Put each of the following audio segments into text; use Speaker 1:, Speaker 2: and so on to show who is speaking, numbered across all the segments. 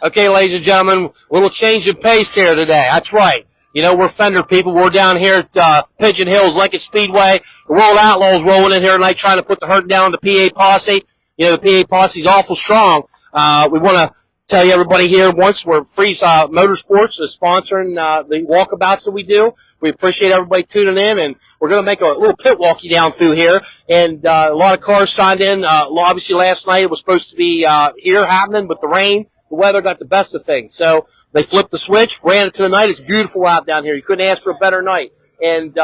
Speaker 1: Okay, ladies and gentlemen, a little change in pace here today. That's right. You know, we're Fender people. We're down here at Pigeon Hills, Lincoln Speedway. The World Outlaws rolling in here tonight trying to put the hurt down on the PA Posse. You know, the PA Posse's awful strong. We want to tell you, everybody here, once we're Freeze Motorsports is sponsoring the walkabouts that we do. We appreciate everybody tuning in, and we're going to make a little pit walkie down through here. And a lot of cars signed in. Obviously, last night it was supposed to be here happening, but the rain, the weather got the best of things. So they flipped the switch, ran it to the night. It's beautiful out down here. You couldn't ask for a better night. And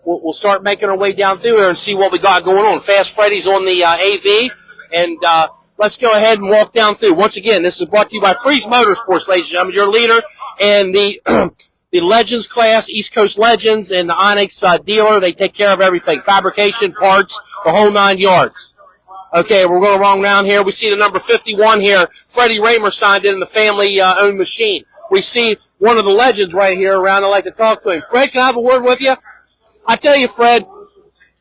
Speaker 1: we'll start making our way down through here and see what we got going on. Fast Freddy's on the AV, and let's go ahead and walk down through. Once again, this is brought to you by Freeze Motorsports, ladies and gentlemen, your leader, and the the Legends class, East Coast Legends, and the Onyx dealer. They take care of everything, fabrication, parts, the whole 9 yards. Okay, we're going wrong round here. We see the number 51 here. Freddie Raymer signed in the family-owned machine. We see one of the legends right here around. I'd like to talk to him. Fred, can I have a word with you? I tell you, Fred,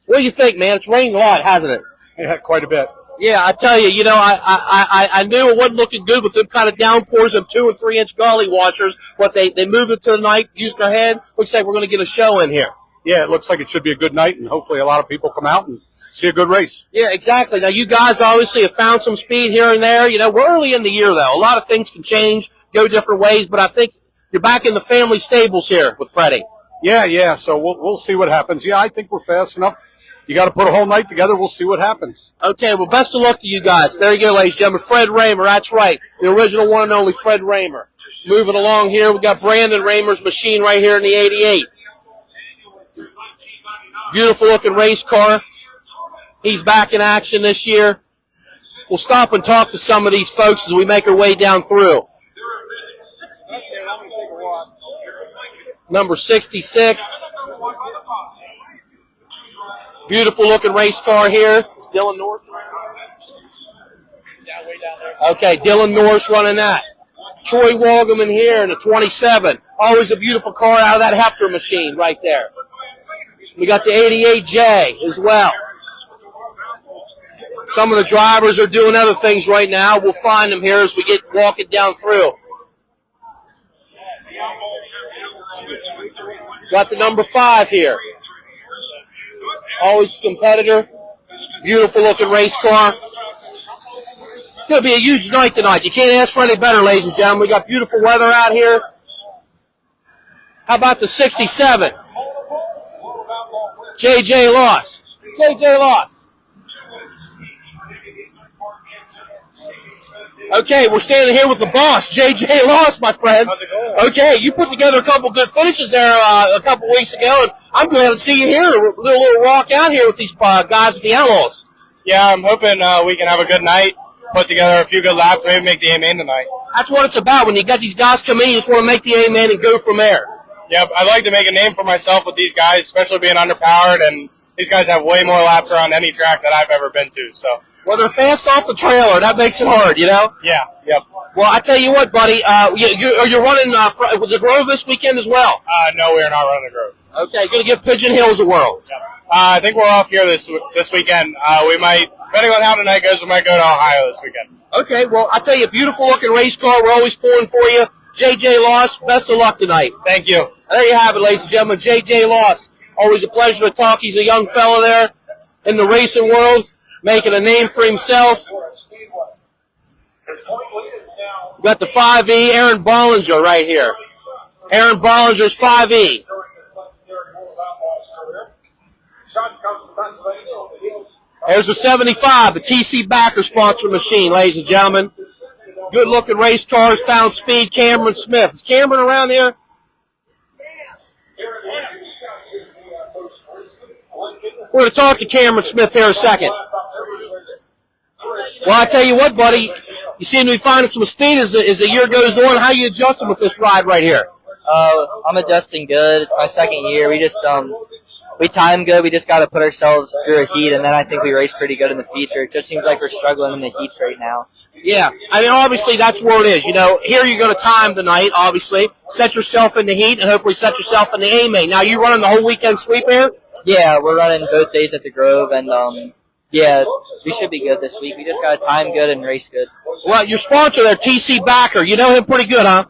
Speaker 1: what do you think, man? It's rained a lot, hasn't it?
Speaker 2: Yeah, quite a bit.
Speaker 1: Yeah, I tell you, I knew it wasn't looking good with them kind of downpours and 2 or 3 inch gully washers, but they moved it to the night, used their head. Looks like we're going to get a show in here.
Speaker 2: Yeah, it looks like it should be a good night, and hopefully a lot of people come out and see a good race.
Speaker 1: Yeah, exactly. Now, you guys obviously have found some speed here and there. You know, we're early in the year, though. A lot of things can change, go different ways, but I think you're back in the family stables here with Freddie.
Speaker 2: Yeah, so we'll see what happens. Yeah, I think we're fast enough. You got to put a whole night together. We'll see what happens.
Speaker 1: Okay, well, best of luck to you guys. There you go, ladies and gentlemen. Fred Raymer, that's right. The original one and only Fred Raymer. Moving along here, we got Brandon Raymer's machine right here in the 88. Beautiful-looking race car. He's back in action this year. We'll stop and talk to some of these folks as we make our way down through. Number 66. Beautiful-looking race car here. It's Dylan Norris. Okay, Dylan Norris running that. Troy Walgerman here in the 27. Always a beautiful car out of that Hefter machine right there. We got the 88J as well. Some of the drivers are doing other things right now. We'll find them here as we get walking down through. Got the number 5 here. Always a competitor. Beautiful looking race car. It's going to be a huge night tonight. You can't ask for any better, ladies and gentlemen. We got beautiful weather out here. How about the 67? J.J. Loss. J.J. Loss. Okay, we're standing here with the boss, J.J. Loss, my friend.
Speaker 3: How's it going?
Speaker 1: Okay, you put together a couple good finishes there a couple weeks ago, and I'm glad to see you here. A little walk out here with these guys with the Outlaws.
Speaker 3: Yeah, I'm hoping we can have a good night, put together a few good laps, maybe make the A-main tonight.
Speaker 1: That's what it's about. When you got these guys come in, you just want to make the A-man and go from there.
Speaker 3: Yep, I'd like to make a name for myself with these guys, especially being underpowered, and these guys have way more laps around any track that I've ever been to, so.
Speaker 1: Well, they're fast off the trailer. That makes it hard, you know?
Speaker 3: Yeah, yep.
Speaker 1: Well, I tell you what, buddy, you're running the Grove this weekend as well?
Speaker 3: No, we're not running the Grove.
Speaker 1: Okay, going to give Pigeon Hills a whirl.
Speaker 3: Yep. I think we're off here this weekend. We might, depending on how tonight goes, we might go to Ohio this weekend.
Speaker 1: Okay, well, I tell you, beautiful looking race car. We're always pulling for you. J.J. Loss, best of luck tonight.
Speaker 3: Thank you.
Speaker 1: There you have it, ladies and gentlemen. J.J. Loss, always a pleasure to talk. He's a young fella there in the racing world, making a name for himself. We've got the 5E, Aaron Bollinger right here. Aaron Bollinger's 5E. There's the 75, the TC Backer sponsor machine, ladies and gentlemen. Good-looking race cars, found speed, Cameron Smith. Is Cameron around here? We're going to talk to Cameron Smith here in a second. Well, I tell you what, buddy, you seem to be finding some speed as the year goes on. How are you adjusting with this ride right here?
Speaker 4: I'm adjusting good. It's my second year. We just we time good. We just got to put ourselves through a heat, and then I think we race pretty good in the feature. It just seems like we're struggling in the heats right now.
Speaker 1: Yeah, I mean, obviously that's where it is. You know, here you're going to time the night, obviously, set yourself in the heat, and hopefully set yourself in the A-main. Now, you running the whole weekend sweep here?
Speaker 4: Yeah, we're running both days at the Grove, and yeah, we should be good this week. We just got to time good and race good.
Speaker 1: Well, your sponsor there, TC Backer, you know him pretty good, huh?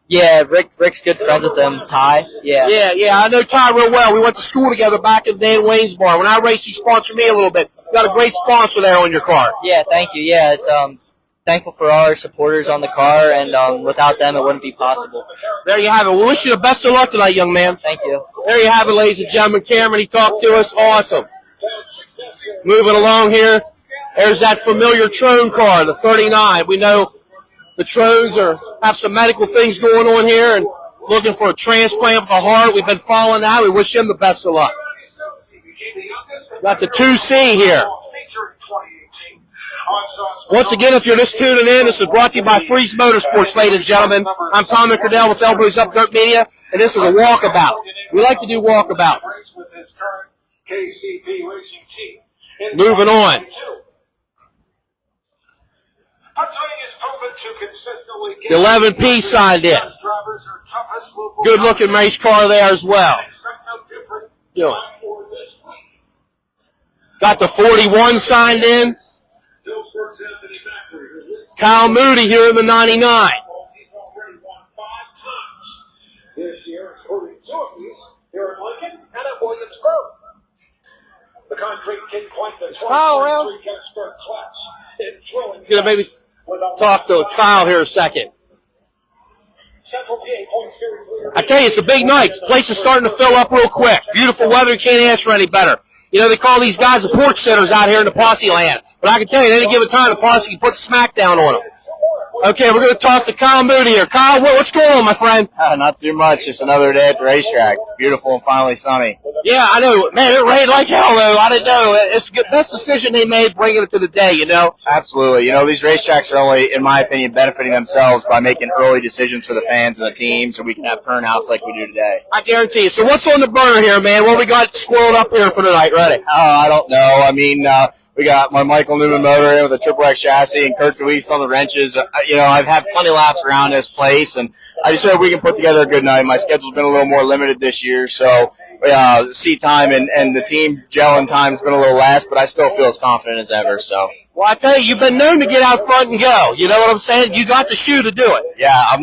Speaker 4: Yeah, Rick's good friends with them. Ty, yeah.
Speaker 1: Yeah, I know Ty real well. We went to school together back in the day in Waynesboro. When I raced, he sponsored me a little bit. You got a great sponsor there on your car.
Speaker 4: Yeah, thank you. Yeah, it's thankful for all our supporters on the car, and without them, it wouldn't be possible.
Speaker 1: There you have it. We wish you the best of luck tonight, young man.
Speaker 4: Thank you.
Speaker 1: There you have it, ladies and gentlemen. Cameron, he talked to us. Awesome. Moving along here. There's that familiar Trone car, the 39. We know the Trones have some medical things going on here and looking for a transplant of the heart. We've been following that. We wish him the best of luck. Got the 2C here. Once again, if you're just tuning in, this is brought to you by Freeze Motorsports, ladies and gentlemen. I'm Tom McCardell with Elbrus Up Dirt Media, and this is a walkabout. We like to do walkabouts. Moving on. The 11P signed in. Good looking race car there as well. Got the 41 signed in. Kyle Moody here in the 99. Is Kyle around? Gonna maybe talk to Kyle here a second. I tell you, it's a big night. The place is starting to fill up real quick. Beautiful weather, you can't ask for any better. You know, they call these guys the porch sitters out here in the posse land. But I can tell you, at any given time, the posse can put the smack down on them. Okay, we're going to talk to Kyle Moody here. Kyle, what's going on, my friend?
Speaker 5: Not too much. Just another day at the racetrack. It's beautiful and finally sunny.
Speaker 1: Yeah, I know. Man, it rained like hell, though. I didn't know. It's the best decision they made bringing it to the day, you know?
Speaker 5: Absolutely. You know, these racetracks are only, in my opinion, benefiting themselves by making early decisions for the fans and the team so we can have turnouts like we do today.
Speaker 1: I guarantee you. So what's on the burner here, man? What we got squirreled up here for tonight? Ready?
Speaker 5: I don't know. I mean, we got my Michael Newman motor in with a Triple X chassis and Kurt DeWeese on the wrenches. You know, I've had plenty of laps around this place, and I just hope we can put together a good night. My schedule's been a little more limited this year, so seat time and the team gelling time's been a little less, but I still feel as confident as ever. So.
Speaker 1: Well, I tell you, you've been known to get out front and go. You know what I'm saying? You got the shoe to do it.
Speaker 5: Yeah,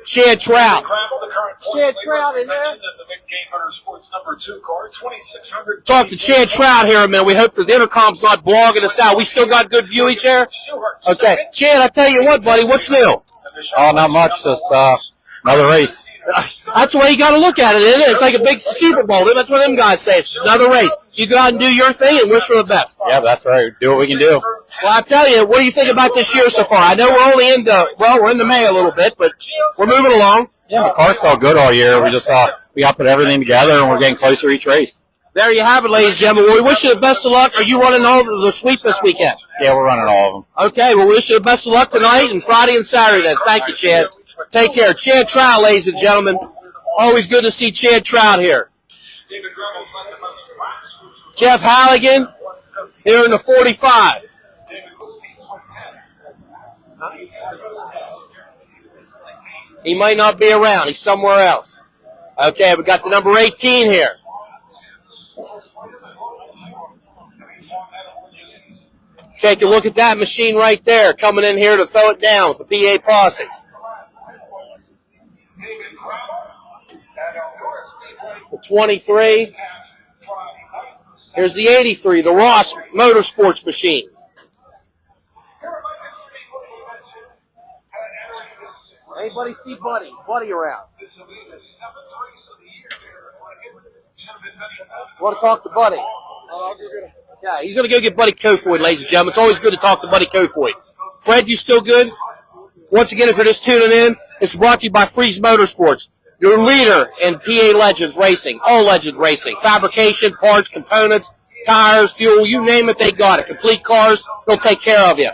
Speaker 1: Chad Trout. Chad Trout in there. Talk to Chad Trout here a minute. We hope that the intercom's not blogging us out. We still got good viewage here? Okay. Chad, I tell you what, buddy, what's new?
Speaker 6: Oh, not much. Just another race.
Speaker 1: That's the way you got to look at it, isn't it? It's like a big Super Bowl. That's what them guys say. It's just another race. You go out and do your thing and wish for the best.
Speaker 6: Yeah, that's right. Do what we can do.
Speaker 1: Well, I tell you, what do you think about this year so far? I know we're only we're into May a little bit, but we're moving along.
Speaker 6: Yeah, the cars felt good all year. We just we got to put everything together, and we're getting closer each race.
Speaker 1: There you have it, ladies and gentlemen. Well, we wish you the best of luck. Are you running all of the sweep this weekend?
Speaker 6: Yeah, we're running all of them.
Speaker 1: Okay, well, we wish you the best of luck tonight and Friday and Saturday then. Thank you, Chad. Take care. Chad Trout, ladies and gentlemen. Always good to see Chad Trout here. Jeff Halligan here in the 45. He might not be around. He's somewhere else. Okay, we got the number 18 here. Take a look at that machine right there, coming in here to throw it down with the PA posse. The 23. Here's the 83, the Ross Motorsports machine. Anybody see Buddy around? Want to talk to Buddy? Yeah, he's going to go get Buddy Kofoid, ladies and gentlemen. It's always good to talk to Buddy Kofoid. Fred, you still good? Once again, if you're just tuning in, it's brought to you by Freeze Motorsports, your leader in PA Legends Racing, all Legends Racing, fabrication, parts, components, tires, fuel, you name it, they got it. Complete cars, they'll take care of you.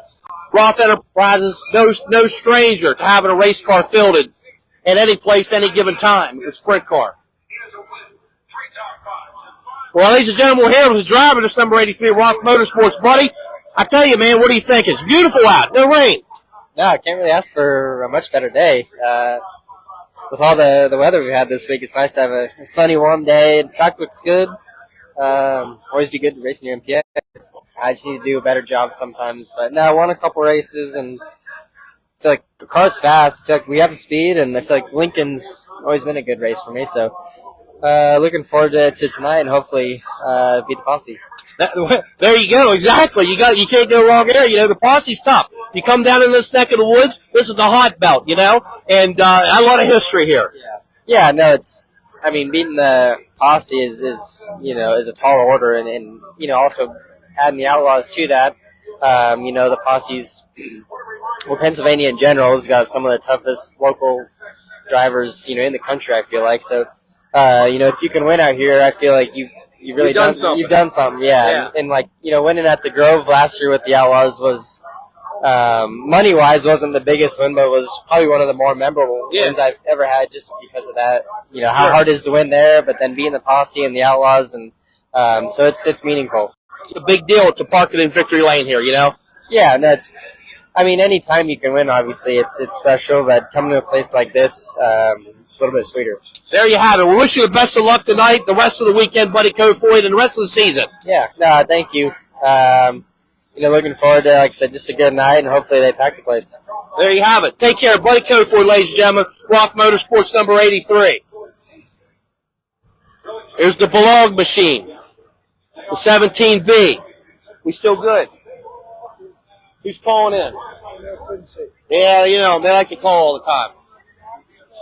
Speaker 1: Roth Enterprises, no stranger to having a race car fielded at any place, any given time. It's a sprint car. Well, ladies and gentlemen, we're here with the driver, this number 83, Roth Motorsports. Buddy, I tell you, man, what do you think? It's beautiful out. No rain.
Speaker 4: No, I can't really ask for a much better day. With all the weather we've had this week, it's nice to have a sunny, warm day. The track looks good. Always be good to race in your MPA. I just need to do a better job sometimes. But no, I won a couple races, and I feel like the car's fast. I feel like we have the speed, and I feel like Lincoln's always been a good race for me. So looking forward to tonight, and hopefully beat the posse.
Speaker 1: There you go. Exactly. You can't go wrong there. The posse's tough. You come down in this neck of the woods. This is the hot belt. And a lot of history here.
Speaker 4: Yeah. No, beating the posse is a tall order, and also adding the Outlaws to that. The posse's, Pennsylvania in general has got some of the toughest local drivers, in the country. I feel like so. If you can win out here, I feel like you've done something. You've done something, yeah. And winning at the Grove last year with the Outlaws was, money-wise, wasn't the biggest win, but was probably one of the more memorable wins I've ever had, just because of that. How hard it is to win there, but then being the posse and the Outlaws, and so it's meaningful.
Speaker 1: It's a big deal to park it in victory lane here.
Speaker 4: Yeah, and any time you can win, obviously, it's special, but coming to a place like this, it's a little bit sweeter.
Speaker 1: There you have it. We wish you the best of luck tonight, the rest of the weekend, Buddy Kofoid, and the rest of the season.
Speaker 4: Yeah, no, thank you. Looking forward to, like I said, just a good night, and hopefully they pack the place.
Speaker 1: There you have it. Take care. Buddy Kofoid, ladies and gentlemen. Roth Motorsports number 83. Here's the Belong machine. The 17B. We still good? Who's calling in? Yeah, they like to call all the time.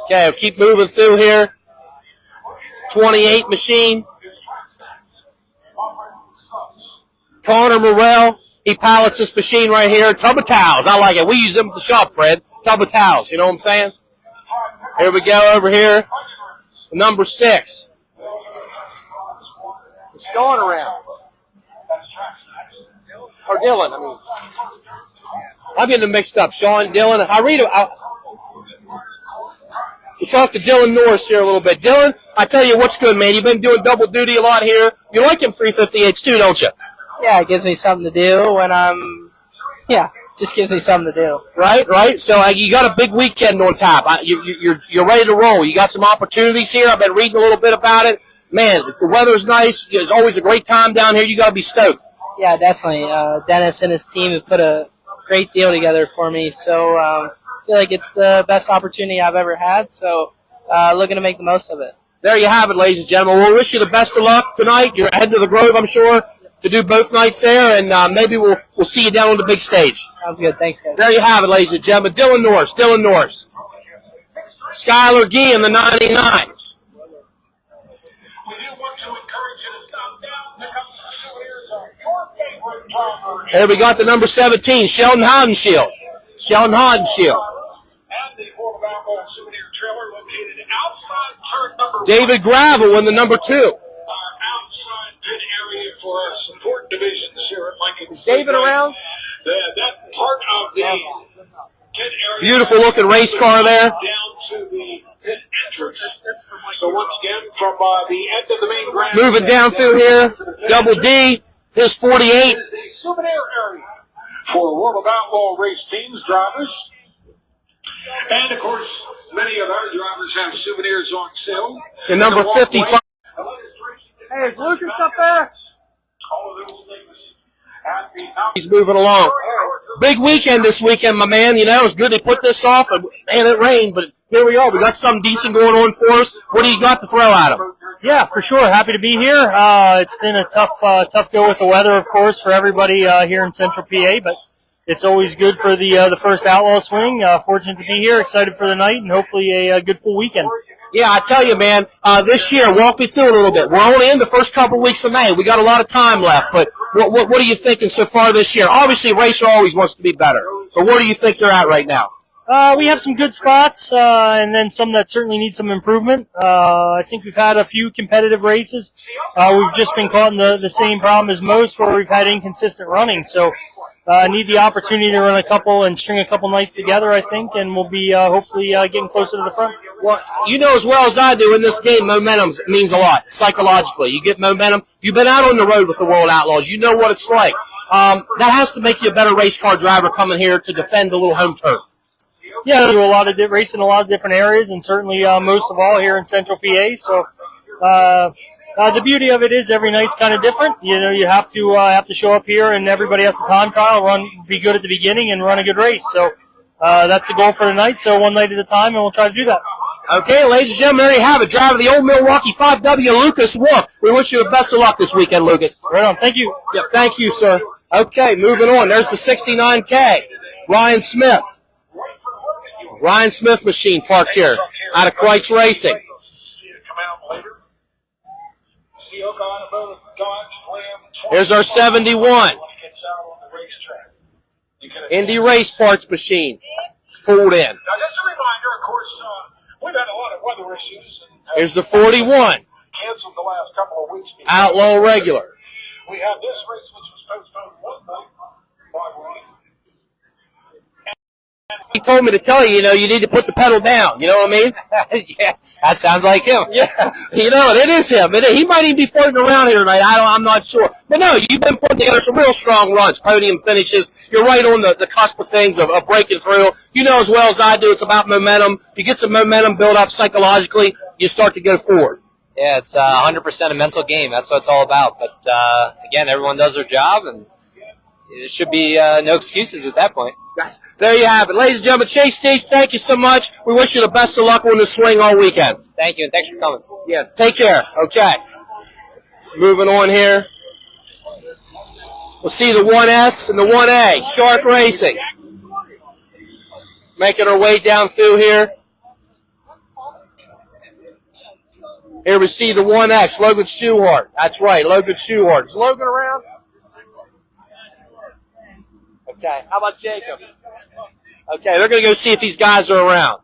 Speaker 1: Okay, we'll keep moving through here. 28 machine. Connor Morrell, he pilots this machine right here. Tub of towels, I like it. We use them at the shop, Fred. Tub of towels, you know what I'm saying? Here we go over here. Number 6. Is Sean around? Or Dylan, I'm getting them mixed up. Sean, Dylan, we'll talk to Dylan Norris here a little bit. Dylan, I tell you what's good, man. You've been doing double duty a lot here. You like them 358s too, don't you?
Speaker 7: Yeah, it gives me something to do when just gives me something to do.
Speaker 1: Right. So you got a big weekend on tap. You're ready to roll. You got some opportunities here. I've been reading a little bit about it. Man, the weather's nice. It's always a great time down here. You got to be stoked.
Speaker 7: Yeah, definitely. Dennis and his team have put a great deal together for me. So I feel like it's the best opportunity I've ever had. So looking to make the most of it.
Speaker 1: There you have it, ladies and gentlemen. We'll wish you the best of luck tonight. You're heading to the Grove, I'm sure, to do both nights there, and maybe we'll see you down on the big stage.
Speaker 7: Sounds good. Thanks, guys.
Speaker 1: There you have it, ladies and gentlemen. Dylan Norris. Skylar Gee in the 99. Here we got the number 17, Sheldon Hodenshield.
Speaker 8: And the World of Outlaws souvenir trailer located outside turn number 1.
Speaker 1: David Gravel in the number 2.
Speaker 8: Our outside pit area for our support divisions here at Lincoln.
Speaker 1: Is David around?
Speaker 8: That part of the pit area.
Speaker 1: Beautiful looking race car there.
Speaker 8: Down to the pit entrance. So once again, from the end of the main grand.
Speaker 1: Moving down through here, Double D, his 48.
Speaker 8: It is a souvenir area for World of Outlaw race teams, drivers. And, of course, many of our drivers have souvenirs on sale.
Speaker 1: The number 55.
Speaker 2: Hey, is Lucas up there?
Speaker 8: All of those things.
Speaker 1: He's moving along. Big weekend this weekend, my man. It's good they put this off. And, man, it rained, but here we are. We got something decent going on for us. What do you got to throw at them?
Speaker 9: Yeah, for sure. Happy to be here. It's been a tough go with the weather, of course, for everybody here in Central PA, but it's always good for the first Outlaw swing. Fortunate to be here. Excited for the night and hopefully a good full weekend.
Speaker 1: Yeah, I tell you, man, this year, walk me through a little bit. We're only in the first couple weeks of May. We got a lot of time left, but what are you thinking so far this year? Obviously, Racer always wants to be better, but where do you think they're at right now?
Speaker 9: We have some good spots, and then some that certainly need some improvement. I think we've had a few competitive races. We've just been caught in the same problem as most, where we've had inconsistent running. So need the opportunity to run a couple and string a couple nights together, I think, and we'll be hopefully getting closer to the front.
Speaker 1: Well, you know as well as I do, in this game, momentum means a lot, psychologically. You get momentum. You've been out on the road with the World Outlaws. You know what it's like. That has to make you a better race car driver coming here to defend a little home turf.
Speaker 9: Yeah, we do a lot of race in a lot of different areas, and certainly most of all here in Central PA. So The beauty of it is every night's kind of different. You know, you have to show up here, and everybody has a time trial, be good at the beginning, and run a good race. So that's the goal for tonight. So one night at a time, and we'll try to do that.
Speaker 1: Okay, ladies and gentlemen, there you have it. Driver of the Old Milwaukee 5W, Lucas Wolf. We wish you the best of luck this weekend, Lucas.
Speaker 9: Right on. Thank you.
Speaker 1: Yeah, thank you, sir. Okay, moving on. There's the 69K. Ryan Smith. Ryan Smith machine parked here out of Kreitz Racing. Here's our 71. Indy Race Parts machine pulled in.
Speaker 8: Now, just a reminder, of course, we've had a lot of weather issues.
Speaker 1: Here's the 41.
Speaker 8: Canceled the last couple of weeks.
Speaker 1: Outlaw regular.
Speaker 8: We have this race, which was postponed one night by rain.
Speaker 1: He told me to tell you, you need to put the pedal down. You know what I mean?
Speaker 4: Yeah, that sounds like him.
Speaker 1: Yeah, it is him. He might even be floating around here tonight. I'm not sure. But no, you've been putting together some real strong runs, podium finishes. You're right on the cusp of things, of breaking through. You know as well as I do, it's about momentum. You get some momentum built up psychologically, you start to go forward.
Speaker 4: Yeah, it's 100% a mental game. That's what it's all about. But, again, everyone does their job, and it should be no excuses at that point.
Speaker 1: There you have it. Ladies and gentlemen, Chase Steve, thank you so much. We wish you the best of luck on the swing all weekend.
Speaker 4: Thank you, and thanks for coming.
Speaker 1: Yeah, take care. Okay. Moving on here. We'll see the 1S and the 1A. Shark Racing. Making our way down through here. Here we see the 1X, Logan Schuhart. That's right, Logan Schuhart. Is Logan around? Okay, how about Jacob? Okay, they're going to go see if these guys are around.